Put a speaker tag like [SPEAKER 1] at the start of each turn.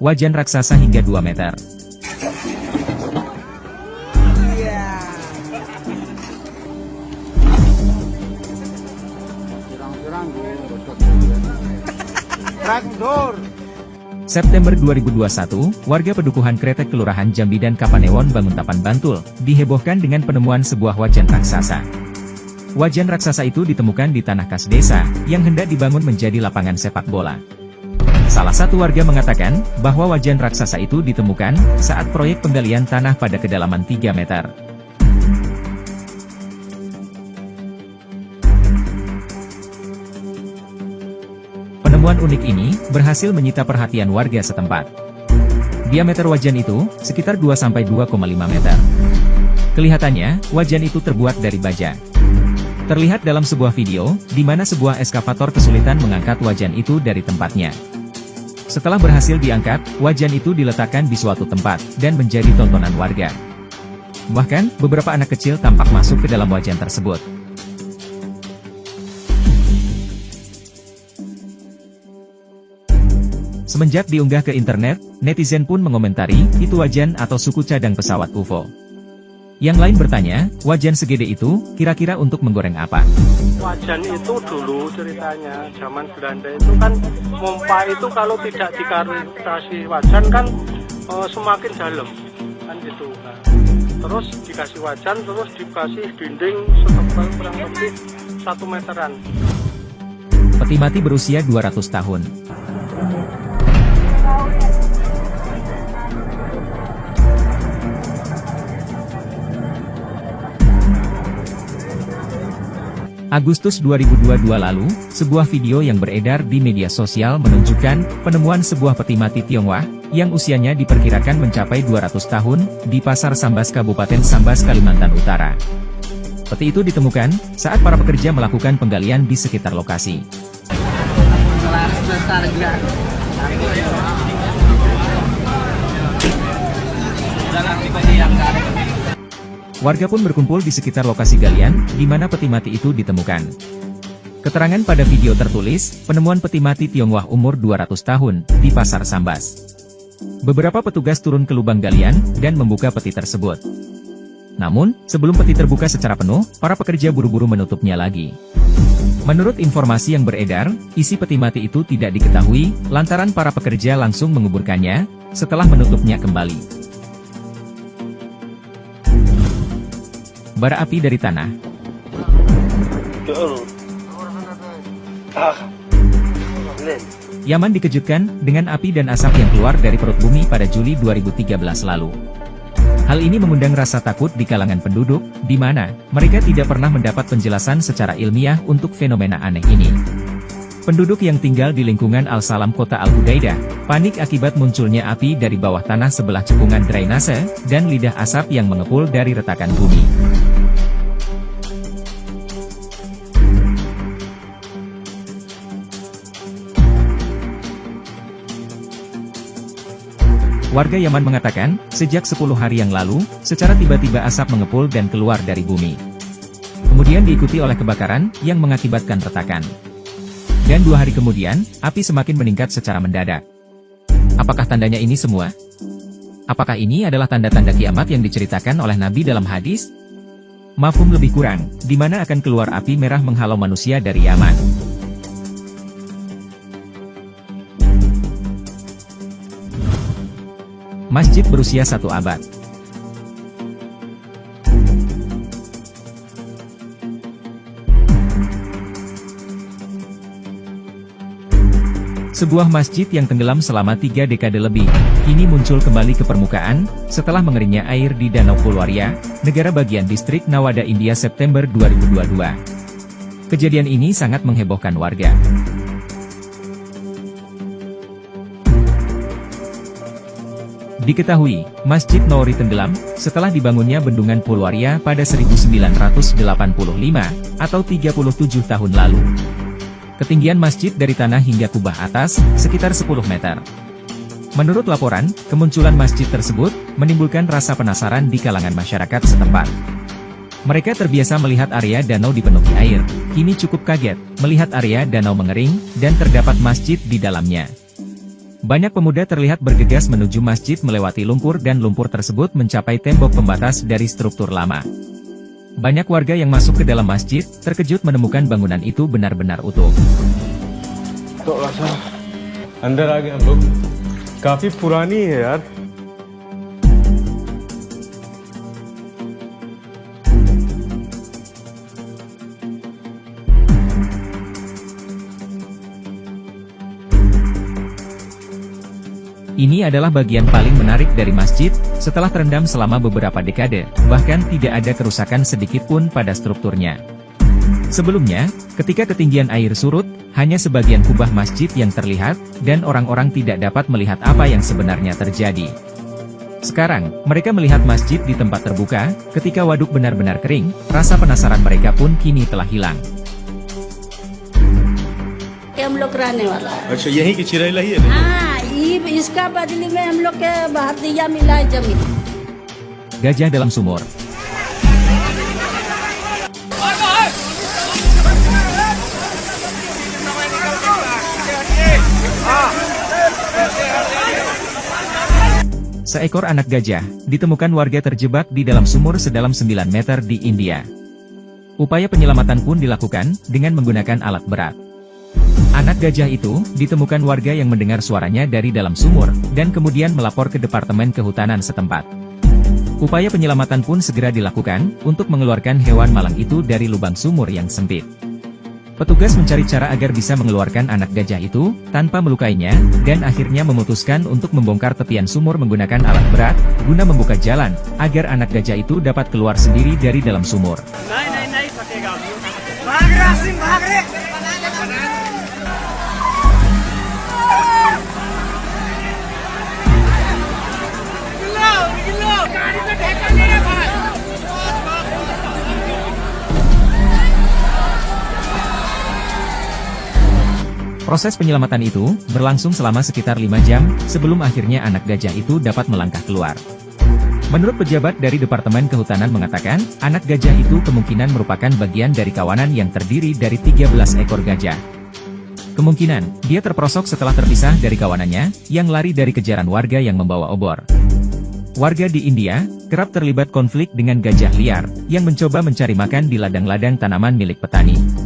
[SPEAKER 1] wajan raksasa hingga 2 meter. September 2021, warga Pedukuhan Kretek Kelurahan Jambi dan Kapanewon Banguntapan Bantul, dihebohkan dengan penemuan sebuah wajan raksasa. Wajan raksasa itu ditemukan di tanah kas desa, yang hendak dibangun menjadi lapangan sepak bola. Salah satu warga mengatakan, bahwa wajan raksasa itu ditemukan, saat proyek penggalian tanah pada kedalaman 3 meter. Penemuan unik ini, berhasil menyita perhatian warga setempat. Diameter wajan itu, sekitar 2–2,5 meter. Kelihatannya, wajan itu terbuat dari baja. Terlihat dalam sebuah video, di mana sebuah eskavator kesulitan mengangkat wajan itu dari tempatnya. Setelah berhasil diangkat, wajan itu diletakkan di suatu tempat, dan menjadi tontonan warga. Bahkan, beberapa anak kecil tampak masuk ke dalam wajan tersebut. Semenjak diunggah ke internet, netizen pun mengomentari, itu wajan atau suku cadang pesawat UFO. Yang lain bertanya, wajan segede itu, kira-kira untuk menggoreng apa?
[SPEAKER 2] Wajan itu dulu ceritanya, zaman Belanda itu kan, mompa itu kalau tidak dikasih wajan kan, semakin dalam, kan gitu. Nah, terus dikasih wajan, terus dikasih dinding setebal kurang lebih 1 meteran.
[SPEAKER 1] Peti mati berusia 200 tahun. Agustus 2022 lalu, sebuah video yang beredar di media sosial menunjukkan penemuan sebuah peti mati Tionghoa yang usianya diperkirakan mencapai 200 tahun di Pasar Sambas Kabupaten Sambas, Kalimantan Utara. Peti itu ditemukan saat para pekerja melakukan penggalian di sekitar lokasi. Warga pun berkumpul di sekitar lokasi galian, di mana peti mati itu ditemukan. Keterangan pada video tertulis, penemuan peti mati Tionghoa umur 200 tahun, di Pasar Sambas. Beberapa petugas turun ke lubang galian, dan membuka peti tersebut. Namun, sebelum peti terbuka secara penuh, para pekerja buru-buru menutupnya lagi. Menurut informasi yang beredar, isi peti mati itu tidak diketahui, lantaran para pekerja langsung menguburkannya, setelah menutupnya kembali. Bara api dari tanah. Yaman dikejutkan dengan api dan asap yang keluar dari perut bumi pada Juli 2013 lalu. Hal ini mengundang rasa takut di kalangan penduduk, di mana mereka tidak pernah mendapat penjelasan secara ilmiah untuk fenomena aneh ini. Penduduk yang tinggal di lingkungan Al-Salam kota Al-Hudaidah, panik akibat munculnya api dari bawah tanah sebelah cekungan drainase, dan lidah asap yang mengepul dari retakan bumi. Warga Yaman mengatakan, sejak 10 hari yang lalu, secara tiba-tiba asap mengepul dan keluar dari bumi. Kemudian diikuti oleh kebakaran, yang mengakibatkan retakan. Dan 2 hari kemudian, api semakin meningkat secara mendadak. Apakah tandanya ini semua? Apakah ini adalah tanda-tanda kiamat yang diceritakan oleh Nabi dalam hadis? Mafhum lebih kurang, di mana akan keluar api merah menghalau manusia dari Yaman. Masjid berusia 1 abad. Sebuah masjid yang tenggelam selama 3 dekade lebih, kini muncul kembali ke permukaan, setelah mengeringnya air di Danau Pulwaria, negara bagian distrik Nawada, India September 2022. Kejadian ini sangat menghebohkan warga. Diketahui, Masjid Nawawi tenggelam, setelah dibangunnya bendungan Pulwaria pada 1985, atau 37 tahun lalu. Ketinggian masjid dari tanah hingga kubah atas, sekitar 10 meter. Menurut laporan, kemunculan masjid tersebut, menimbulkan rasa penasaran di kalangan masyarakat setempat. Mereka terbiasa melihat area danau dipenuhi air, kini cukup kaget, melihat area danau mengering, dan terdapat masjid di dalamnya. Banyak pemuda terlihat bergegas menuju masjid melewati lumpur dan lumpur tersebut mencapai tembok pembatas dari struktur lama. Banyak warga yang masuk ke dalam masjid, terkejut menemukan bangunan itu benar-benar utuh.
[SPEAKER 3] तो ऐसा अंदर आ गए हम लोग काफी पुरानी है यार
[SPEAKER 1] Ini adalah bagian paling menarik dari masjid, setelah terendam selama beberapa dekade, bahkan tidak ada kerusakan sedikit pun pada strukturnya. Sebelumnya, ketika ketinggian air surut, hanya sebagian kubah masjid yang terlihat, dan orang-orang tidak dapat melihat apa yang sebenarnya terjadi. Sekarang, mereka melihat masjid di tempat terbuka, ketika waduk benar-benar kering, rasa penasaran mereka pun kini telah hilang.
[SPEAKER 4] हम लोग रहने वाला है।
[SPEAKER 3] अच्छा यहीं की चिरैला ही है
[SPEAKER 4] हाँ, इसका बदले में हम लोग के भारतीय मिला है जमीन।
[SPEAKER 1] Gajah dalam sumur. Seekor anak gajah ditemukan warga terjebak di dalam sumur sedalam 9 meter di India. Upaya penyelamatan pun dilakukan dengan menggunakan alat berat. Anak gajah itu ditemukan warga yang mendengar suaranya dari dalam sumur, dan kemudian melapor ke Departemen Kehutanan setempat. Upaya penyelamatan pun segera dilakukan untuk mengeluarkan hewan malang itu dari lubang sumur yang sempit. Petugas mencari cara agar bisa mengeluarkan anak gajah itu tanpa melukainya, dan akhirnya memutuskan untuk membongkar tepian sumur menggunakan alat berat guna membuka jalan agar anak gajah itu dapat keluar sendiri dari dalam sumur. Proses penyelamatan itu berlangsung selama sekitar 5 jam, sebelum akhirnya anak gajah itu dapat melangkah keluar. Menurut pejabat dari Departemen Kehutanan mengatakan, anak gajah itu kemungkinan merupakan bagian dari kawanan yang terdiri dari 13 ekor gajah. Kemungkinan, dia terperosok setelah terpisah dari kawanannya, yang lari dari kejaran warga yang membawa obor. Warga di India, kerap terlibat konflik dengan gajah liar, yang mencoba mencari makan di ladang-ladang tanaman milik petani.